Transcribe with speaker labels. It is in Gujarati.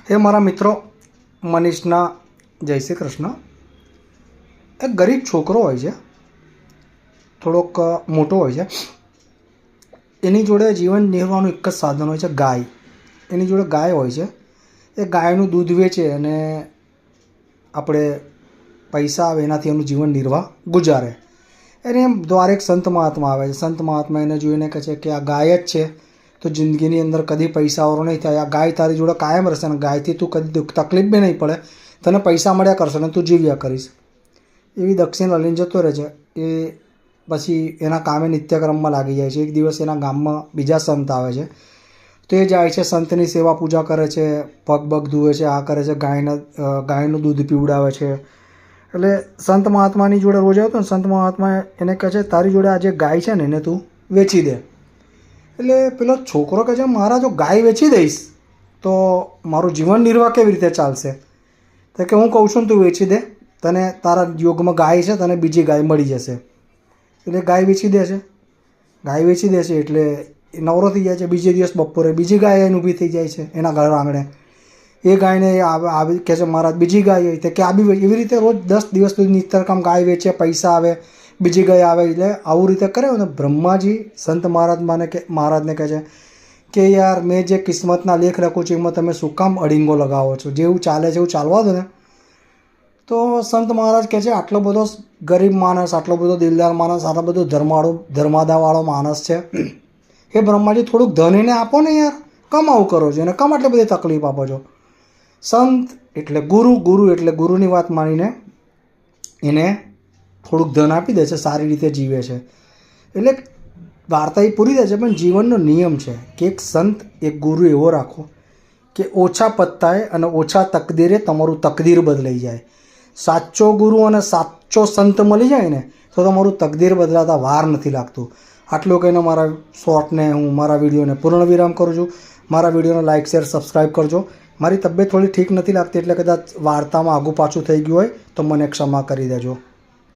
Speaker 1: એ મારા મિત્રો મનીષના જય શ્રી કૃષ્ણ. એક ગરીબ છોકરો હોય છે, થોડોક મોટો હોય છે. એની જોડે જીવન નિર્વાહનું એક જ સાધન હોય છે, ગાય. એની જોડે ગાય હોય છે. એ ગાયનું દૂધ વેચે અને આપણે પૈસા આવે એનાથી એનું જીવન નિર્વાહ ગુજારે. એને એમ દ્વારે એક સંત મહાત્મા આવે છે. સંત મહાત્મા એને જોઈને કહે છે કે આ ગાય જ છે તો જિંદગીની અંદર કદી પૈસાવાળો નહીં થાય. આ ગાય તારી જોડે કાયમ રહેશે અને ગાયથી તું કદી તકલીફ બી નહીં પડે. તને પૈસા મળ્યા કરશે અને તું જીવ્યા કરીશ. એવી દક્ષિણ લઈને જતો રહે છે. એ પછી એના કામે નિત્યક્રમમાં લાગી જાય છે. એક દિવસ એના ગામમાં બીજા સંત આવે છે તો એ જાય છે, સંતની સેવા પૂજા કરે છે, પગ બગ ધુએ છે, આ કરે છે, ગાયનું દૂધ પીવડાવે છે. એટલે સંત મહાત્માની જોડે રોજ આવતો ને સંત મહાત્મા એને કહે છે તારી જોડે આ જે ગાય છે ને એને તું વેચી દે. એટલે પેલો છોકરો કહે છે મારા જો ગાય વેચી દઈશ તો મારું જીવન નિર્વાહ કેવી રીતે ચાલશે? તો કે હું કહું છું ને તું વેચી દે, તને તારા યોગમાં ગાય છે, તને બીજી ગાય મળી જશે. એટલે ગાય વેચી દે છે. ગાય વેચી દે છે એટલે એ નવરો થઈ જાય છે. બીજે દિવસ બપોરે બીજી ગાય એને ઊભી થઈ જાય છે એના ઘર આંગણે. એ ગાયને આવી કહે છે મારા બીજી ગાય હોય તો કે આ બી એવી રીતે રોજ 10 દિવસ સુધી નિત્યકામ ગાય વેચે, પૈસા આવે, બીજી ગાય આવે. એટલે આવું રીતે કરે ને બ્રહ્માજી સંત મહારાજને કહે છે કે યાર મેં જે કિસ્મતના લેખ લખું છું એમાં તમે શું કામ અડીંગો લગાવો છો? જેવું ચાલે છે એવું ચાલવા દો ને. તો સંત મહારાજ કહે છે આટલો બધો ગરીબ માણસ, આટલો બધો દિલદાર માણસ, આટલો બધો ધર્માદાવાળો માણસ છે, એ બ્રહ્માજી થોડુંક ધન એને આપો ને યાર. કમ આવું કરો છો એને? કમ આટલી બધી તકલીફ આપો છો? સંત એટલે ગુરુ એટલે ગુરુની વાત માનીને એને થોડુંક ધન આપી દે છે, સારી રીતે જીવે છે. એટલે વાર્તા એ પૂરી થાય છે. પણ જીવનનો નિયમ છે કે એક સંત, એક ગુરુ એવો રાખો કે ઓછા પત્તાએ અને ઓછા તકદીરે તમારું તકદીર બદલાઈ જાય. સાચો ગુરુ અને સાચો સંત મળી જાય ને તો તમારું તકદીર બદલાતા વાર નથી લાગતું. આટલું કહીને મારા શોર્ટને હું મારા વિડીયોને પૂર્ણ વિરામ કરું છું. મારા વિડીયોને લાઇક, શેર, સબસ્ક્રાઈબ કરજો. મારી તબિયત થોડી ઠીક નથી લાગતી એટલે કદાચ વાર્તામાં આગું પાછું થઈ ગયું હોય તો મને ક્ષમા કરી દેજો.